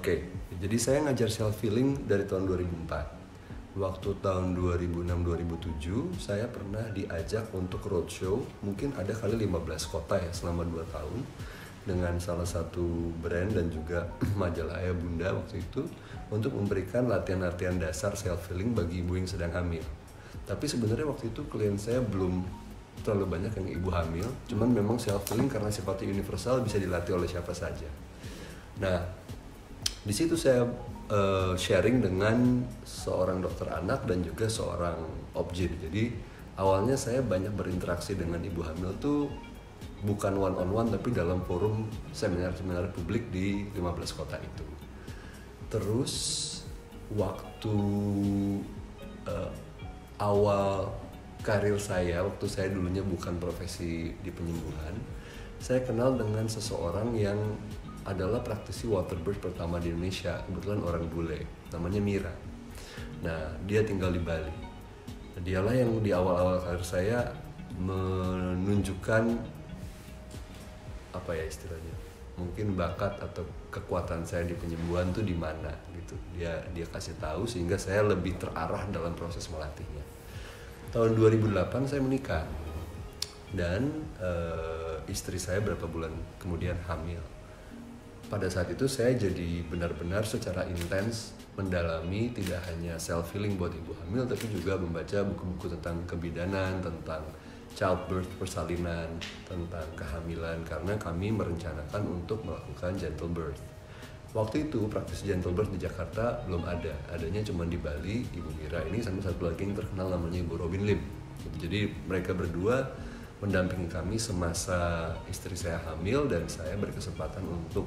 Oke, jadi saya ngajar self healing dari tahun 2004. Waktu tahun 2006-2007 saya pernah diajak untuk roadshow, mungkin ada kali 15 kota ya selama 2 tahun dengan salah satu brand dan juga majalah Ayah Bunda waktu itu untuk memberikan latihan-latihan dasar self healing bagi ibu yang sedang hamil. Tapi sebenarnya waktu itu klien saya belum terlalu banyak yang ibu hamil, cuman memang self healing karena sifatnya universal bisa dilatih oleh siapa saja. Nah, di situ saya sharing dengan seorang dokter anak dan juga seorang obgyn. Jadi awalnya saya banyak berinteraksi dengan ibu hamil tuh bukan one on one tapi dalam forum seminar-seminar publik di 15 kota itu. Terus waktu awal karir saya, waktu saya dulunya bukan profesi di penyembuhan, saya kenal dengan seseorang yang adalah praktisi waterbirth pertama di Indonesia, kebetulan orang bule, namanya Mira. Nah, dia tinggal di Bali. Dialah yang di awal-awal karir saya menunjukkan apa ya istilahnya, mungkin bakat atau kekuatan saya di penyembuhan tuh di mana gitu. Dia kasih tahu sehingga saya lebih terarah dalam proses melatihnya. Tahun 2008 saya menikah dan istri saya beberapa bulan kemudian hamil. Pada saat itu saya jadi benar-benar secara intens mendalami tidak hanya self healing buat ibu hamil tapi juga membaca buku-buku tentang kebidanan, tentang childbirth, persalinan, tentang kehamilan karena kami merencanakan untuk melakukan gentle birth. Waktu itu praktis gentle birth di Jakarta belum ada, adanya cuma di Bali, Ibu Mira ini sama satu lagi yang terkenal namanya Ibu Robin Lim. Jadi mereka berdua mendampingi kami semasa istri saya hamil dan saya berkesempatan untuk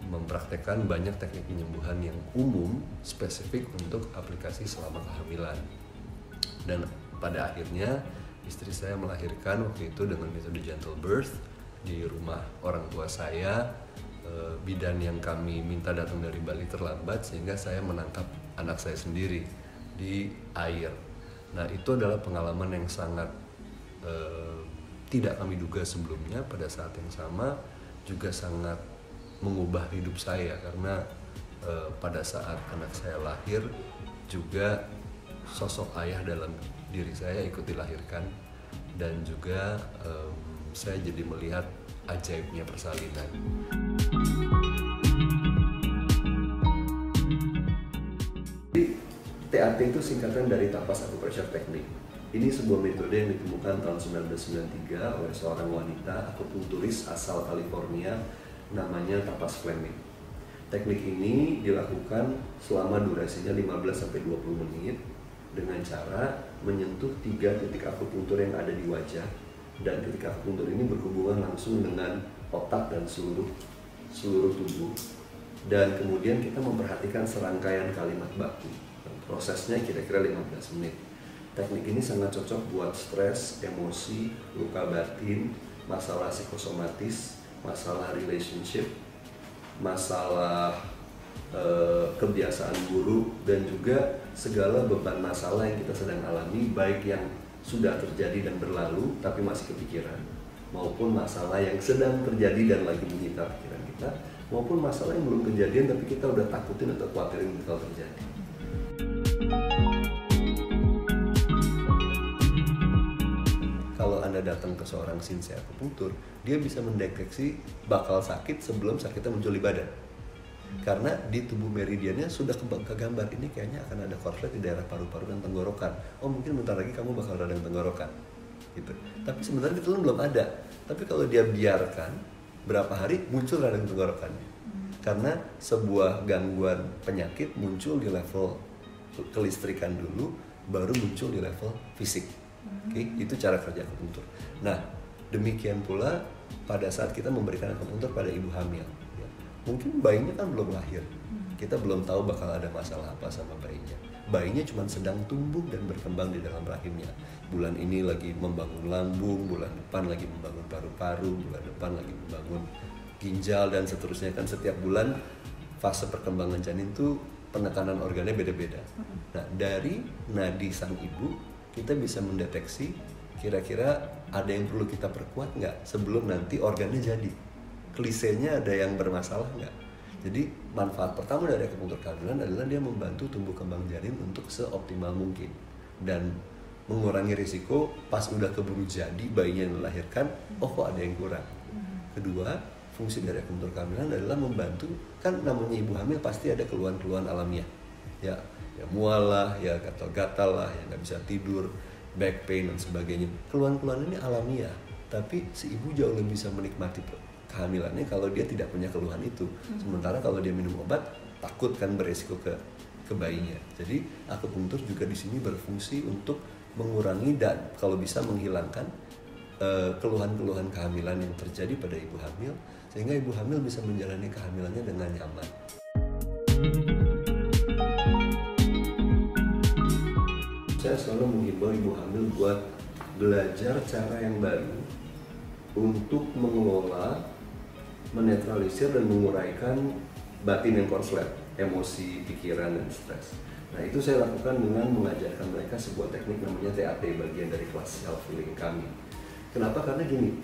mempraktekkan banyak teknik penyembuhan yang umum spesifik untuk aplikasi selama kehamilan. Dan pada akhirnya istri saya melahirkan waktu itu dengan metode gentle birth di rumah orang tua saya. Bidan yang kami minta datang dari Bali terlambat sehingga saya menangkap anak saya sendiri di air. Nah, itu adalah pengalaman yang sangat tidak kami duga sebelumnya. Pada saat yang sama juga sangat mengubah hidup saya karena pada saat anak saya lahir juga sosok ayah dalam diri saya ikut dilahirkan dan juga saya jadi melihat ajaibnya persalinan. TAT itu singkatan dari Tapas Acupressure Technique. Ini sebuah metode yang ditemukan tahun 1993 oleh seorang wanita akupunturis asal California namanya Tapas Fleming. Teknik ini dilakukan selama durasinya 15-20 menit dengan cara menyentuh 3 titik akupuntur yang ada di wajah, dan titik akupuntur ini berhubungan langsung dengan otak dan seluruh tubuh, dan kemudian kita memperhatikan serangkaian kalimat baku. Prosesnya kira-kira 15 menit. Teknik ini sangat cocok buat stres, emosi, luka batin, masalah psikosomatis, masalah relationship, masalah kebiasaan buruk, dan juga segala beban masalah yang kita sedang alami, baik yang sudah terjadi dan berlalu tapi masih kepikiran, maupun masalah yang sedang terjadi dan lagi menyita pikiran kita, maupun masalah yang belum kejadian tapi kita udah takutin atau khawatirin bakal terjadi. Kalau Anda datang ke seorang sensei akupunktur, dia bisa mendeteksi bakal sakit sebelum sakitnya muncul di badan. Karena di tubuh meridiannya sudah kegambar, ini kayaknya akan ada korslet di daerah paru-paru dan tenggorokan. Oh, mungkin bentar lagi kamu bakal radang tenggorokan. Gitu. Tapi sebenarnya itu belum ada. Tapi kalau dia biarkan, berapa hari muncul radang tenggorokannya. Karena sebuah gangguan penyakit muncul di level kelistrikan dulu, baru muncul di level fisik. Itu cara kerja akupunktur. Nah, demikian pula pada saat kita memberikan akupunktur pada ibu hamil. Mungkin bayinya kan belum lahir, kita belum tahu bakal ada masalah apa sama bayinya. Bayinya cuma sedang tumbuh dan berkembang di dalam rahimnya. Bulan ini lagi membangun lambung, bulan depan lagi membangun paru-paru, bulan depan lagi membangun ginjal, dan seterusnya. Kan setiap bulan fase perkembangan janin itu penekanan organnya beda-beda. Nah, dari nadi sang ibu kita bisa mendeteksi kira-kira ada yang perlu kita perkuat nggak sebelum nanti organnya jadi. Klisenya ada yang bermasalah nggak? Jadi manfaat pertama dari akupunktur kehamilan adalah dia membantu tumbuh kembang janin untuk seoptimal mungkin dan mengurangi risiko pas udah keburu jadi bayinya yang dilahirkan, oh kok ada yang kurang. Kedua, fungsi dari akupunktur kehamilan adalah membantu, kan namanya ibu hamil pasti ada keluhan-keluhan alamiah, ya mual lah, ya gatal-gatal lah, ya nggak bisa tidur, back pain dan sebagainya. Keluhan-keluhan ini alamiah, tapi si ibu jauh lebih bisa menikmati kehamilannya kalau dia tidak punya keluhan itu. Sementara kalau dia minum obat, takut kan beresiko ke bayinya. Jadi akupunktur juga di sini berfungsi untuk mengurangi dan kalau bisa menghilangkan keluhan-keluhan kehamilan yang terjadi pada ibu hamil, sehingga ibu hamil bisa menjalani kehamilannya dengan nyaman. Saya selalu menghimbau ibu hamil buat belajar cara yang baru untuk mengelola, menetralisir dan menguraikan batin yang konslet, emosi, pikiran, dan stres. Nah, itu saya lakukan dengan mengajarkan mereka sebuah teknik namanya TAT, bagian dari kelas self healing kami. Kenapa? Karena gini,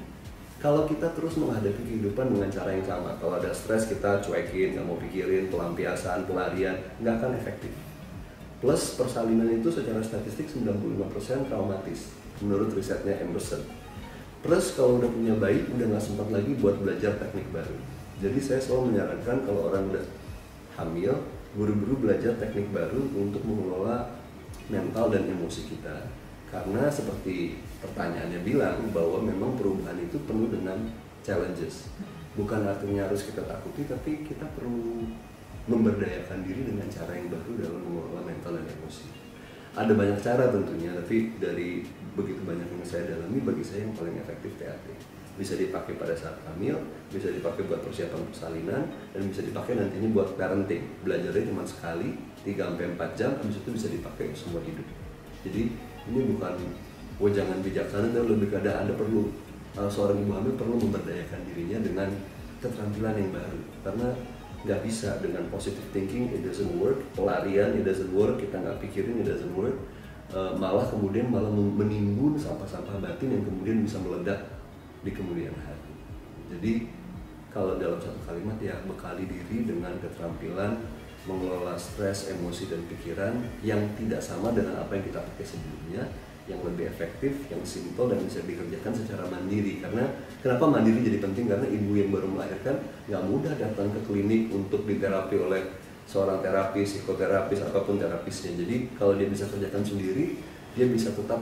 kalau kita terus menghadapi kehidupan dengan cara yang sama, kalau ada stres kita cuekin, nggak mau pikirin, pelampiasan, pelarian, nggak akan efektif. Plus persalinan itu secara statistik 95% traumatis, menurut risetnya Emerson. Plus kalau udah punya bayi, udah nggak sempat lagi buat belajar teknik baru. Jadi saya selalu menyarankan kalau orang udah hamil, buru-buru belajar teknik baru untuk mengelola mental dan emosi kita. Karena seperti pertanyaannya bilang bahwa memang perubahan itu penuh dengan challenges. Bukan artinya harus kita takuti, tapi kita perlu memberdayakan diri dengan cara yang baru dalam mengelola mental dan emosi. Ada banyak cara tentunya, tapi dari begitu banyak yang saya dalami, bagi saya yang paling efektif TAT. Bisa dipakai pada saat hamil, bisa dipakai buat persiapan persalinan, dan bisa dipakai nantinya buat parenting. Belajarnya cuma sekali, 3-4 jam, habis itu bisa dipakai semua hidup. Jadi ini bukan wejangan bijaksana, dan lebih keadaan Anda perlu, seorang ibu hamil perlu memberdayakan dirinya dengan keterampilan yang baru. Karena nggak bisa dengan positive thinking, it doesn't work, pelarian, it doesn't work, kita nggak pikirin, it doesn't work. Malah menimbun sampah-sampah batin yang kemudian bisa meledak di kemudian hari. Jadi kalau dalam satu kalimat ya, bekali diri dengan keterampilan mengelola stres, emosi, dan pikiran yang tidak sama dengan apa yang kita pakai sebelumnya, yang lebih efektif, yang simple, dan bisa dikerjakan secara mandiri. Karena kenapa mandiri jadi penting? Karena ibu yang baru melahirkan nggak mudah datang ke klinik untuk diterapi oleh seorang terapis, psikoterapis, apapun terapisnya. Jadi kalau dia bisa kerjakan sendiri, dia bisa tetap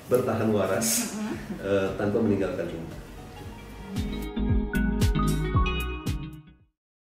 bertahan waras tanpa meninggalkan rumah.